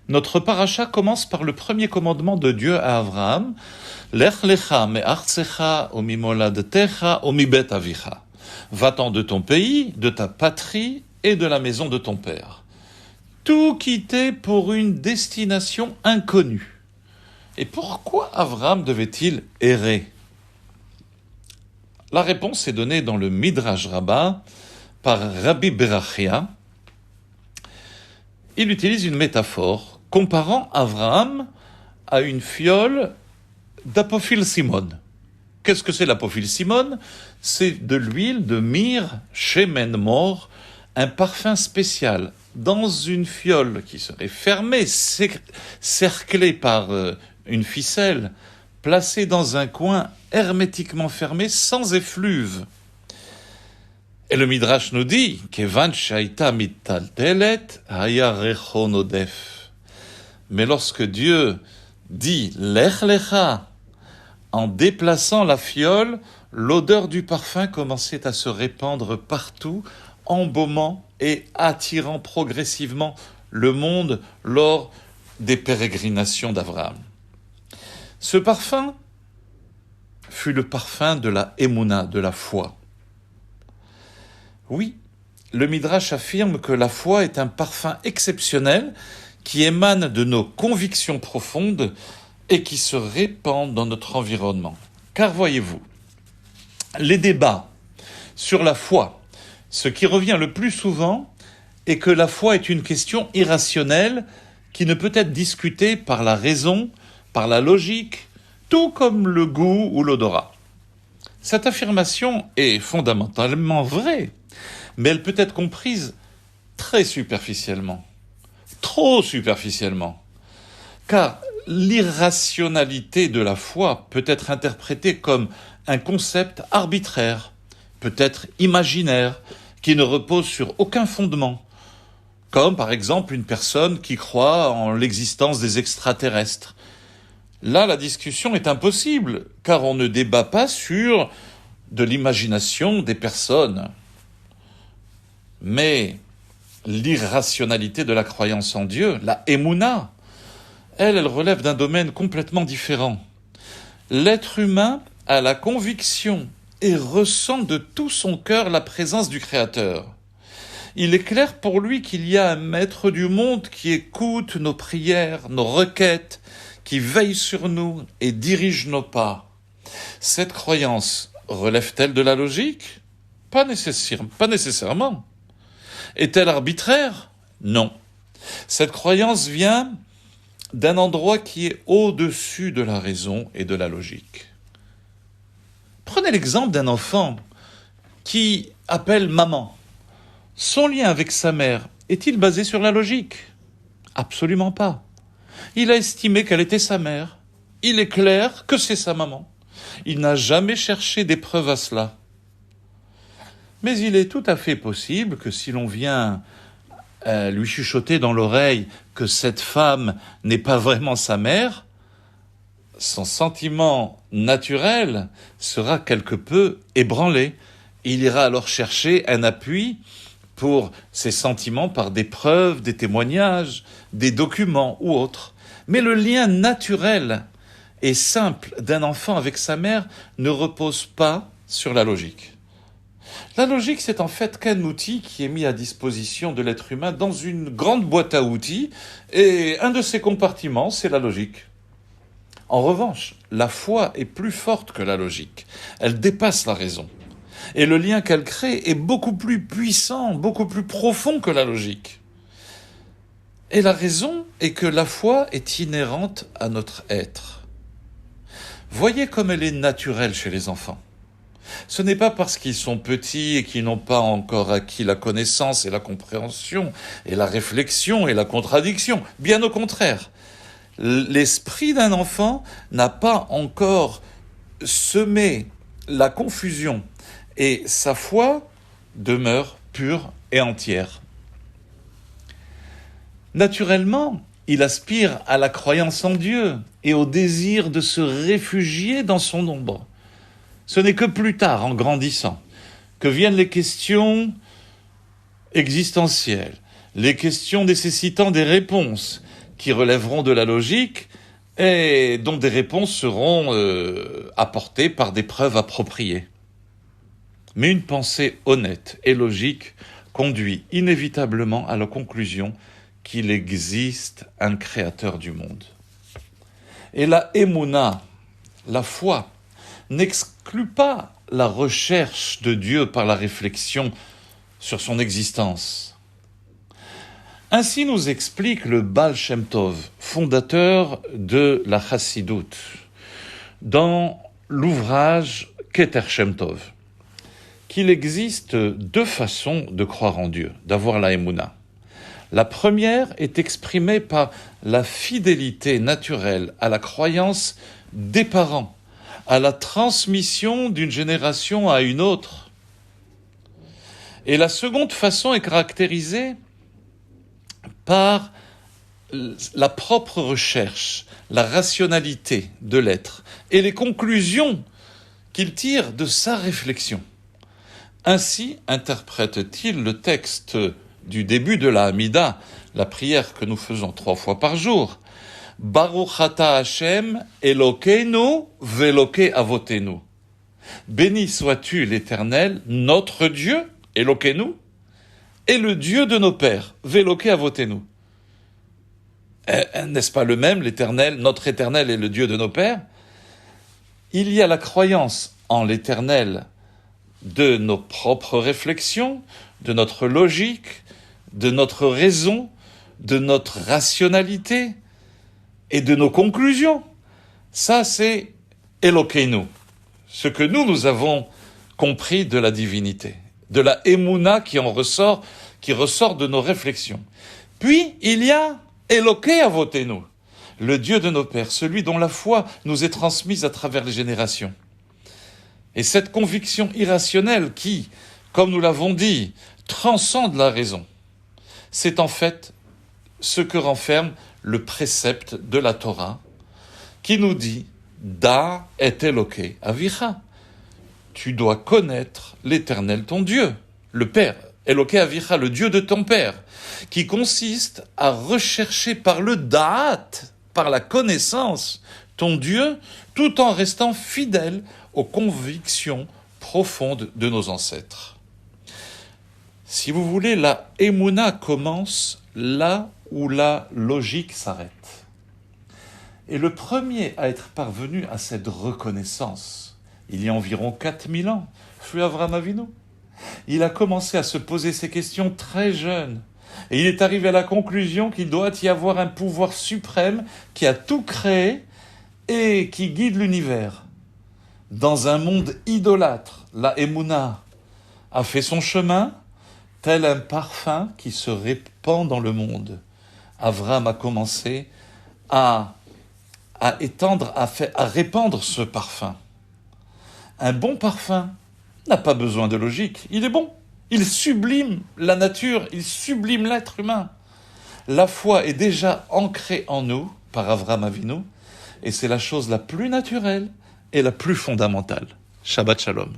Notre paracha commence par le premier commandement de Dieu à Abraham. Lech lecha me'artzecha umimoladetecha umibet avicha. Va-t'en de ton pays, de ta patrie et de la maison de ton père. Tout quitter pour une destination inconnue. Et pourquoi Abraham devait-il errer? La réponse est donnée dans le Midrash Rabbah par Rabbi Berachia. Il utilise une métaphore comparant Abraham à une fiole d'apophile simone. Qu'est-ce que c'est l'apophile simone? C'est de l'huile de myrrhe, shemen mor, un parfum spécial, dans une fiole qui serait fermée, cerclée par une ficelle, placée dans un coin hermétiquement fermé, sans effluve. Et le Midrash nous dit Kevan shaita mitaltelet haya recho nodef. Mais lorsque Dieu dit Lech lecha, en déplaçant la fiole, l'odeur du parfum commençait à se répandre partout, embaumant et attirant progressivement le monde lors des pérégrinations d'Abraham. Ce parfum fut le parfum de la émouna, de la foi. Oui, le Midrash affirme que la foi est un parfum exceptionnel qui émane de nos convictions profondes et qui se répand dans notre environnement. Car voyez-vous, les débats sur la foi, ce qui revient le plus souvent est que la foi est une question irrationnelle qui ne peut être discutée par la raison, par la logique, tout comme le goût ou l'odorat. Cette affirmation est fondamentalement vraie, mais elle peut être comprise très superficiellement, trop superficiellement, car l'irrationalité de la foi peut être interprétée comme un concept arbitraire, peut-être imaginaire, qui ne repose sur aucun fondement, comme par exemple une personne qui croit en l'existence des extraterrestres. Là, la discussion est impossible, car on ne débat pas sur de l'imagination des personnes. Mais l'irrationalité de la croyance en Dieu, la émouna, elle relève d'un domaine complètement différent. L'être humain a la conviction et ressent de tout son cœur la présence du Créateur. Il est clair pour lui qu'il y a un maître du monde qui écoute nos prières, nos requêtes, qui veille sur nous et dirige nos pas. Cette croyance relève-t-elle de la logique? Pas nécessairement. Est-elle arbitraire? Non. Cette croyance vient d'un endroit qui est au-dessus de la raison et de la logique. Prenez l'exemple d'un enfant qui appelle maman. Son lien avec sa mère est-il basé sur la logique? Absolument pas. Il a estimé qu'elle était sa mère. Il est clair que c'est sa maman. Il n'a jamais cherché des preuves à cela. Mais il est tout à fait possible que si l'on vient lui chuchoter dans l'oreille que cette femme n'est pas vraiment sa mère, son sentiment naturel sera quelque peu ébranlé. Il ira alors chercher un appui pour ses sentiments par des preuves, des témoignages, des documents ou autres. Mais le lien naturel et simple d'un enfant avec sa mère ne repose pas sur la logique. La logique, c'est en fait qu'un outil qui est mis à disposition de l'être humain dans une grande boîte à outils, et un de ces compartiments, c'est la logique. En revanche, la foi est plus forte que la logique. Elle dépasse la raison. Et le lien qu'elle crée est beaucoup plus puissant, beaucoup plus profond que la logique. Et la raison est que la foi est inhérente à notre être. Voyez comme elle est naturelle chez les enfants. Ce n'est pas parce qu'ils sont petits et qu'ils n'ont pas encore acquis la connaissance et la compréhension et la réflexion et la contradiction. Bien au contraire, l'esprit d'un enfant n'a pas encore semé la confusion et sa foi demeure pure et entière. Naturellement, il aspire à la croyance en Dieu et au désir de se réfugier dans son ombre. Ce n'est que plus tard, en grandissant, que viennent les questions existentielles, les questions nécessitant des réponses, qui relèveront de la logique et dont des réponses seront apportées par des preuves appropriées. Mais une pensée honnête et logique conduit inévitablement à la conclusion qu'il existe un créateur du monde. Et la émouna, la foi, n'exclut pas la recherche de Dieu par la réflexion sur son existence. Ainsi nous explique le Baal Shem Tov, fondateur de la Chassidoute, dans l'ouvrage Keter Shem Tov, qu'il existe deux façons de croire en Dieu, d'avoir la émouna. La première est exprimée par la fidélité naturelle à la croyance des parents, à la transmission d'une génération à une autre. Et la seconde façon est caractérisée par la propre recherche, la rationalité de l'être et les conclusions qu'il tire de sa réflexion. Ainsi interprète-t-il le texte du début de la Hamida, la prière que nous faisons 3 fois par jour. Baruch ata Hashem Elokeinu ve'Elokei avotenu. Béni sois-tu l'Éternel, notre Dieu, Elokeinu, et le Dieu de nos pères, ve'Elokei avotenu. N'est-ce pas le même, l'Éternel, notre Éternel et le Dieu de nos pères? Il y a la croyance en l'Éternel de nos propres réflexions, de notre logique, de notre raison, de notre rationalité et de nos conclusions. Ça, c'est Elokeinu, ce que nous avons compris de la divinité, de la émouna qui ressort de nos réflexions. Puis, il y a Elokei avotenu, le Dieu de nos pères, celui dont la foi nous est transmise à travers les générations. Et cette conviction irrationnelle qui, comme nous l'avons dit, transcende la raison, c'est en fait ce que renferme le précepte de la Torah qui nous dit « Da et Elokei avicha ». Tu dois connaître l'Éternel ton Dieu, le Père, Elokei avicha, le Dieu de ton Père, qui consiste à rechercher par le da'at, par la connaissance, ton Dieu, tout en restant fidèle aux convictions profondes de nos ancêtres. Si vous voulez, la émouna commence là où la logique s'arrête. Et le premier à être parvenu à cette reconnaissance, il y a environ 4000 ans, fut Avraham Avinu. Il a commencé à se poser ces questions très jeune. Et il est arrivé à la conclusion qu'il doit y avoir un pouvoir suprême qui a tout créé et qui guide l'univers. Dans un monde idolâtre, la émouna a fait son chemin, tel un parfum qui se répand dans le monde. Avraham a commencé à répandre ce parfum. Un bon parfum n'a pas besoin de logique, il est bon. Il sublime la nature, il sublime l'être humain. La foi est déjà ancrée en nous par Avraham Avinu, et c'est la chose la plus naturelle et la plus fondamentale. Shabbat Shalom.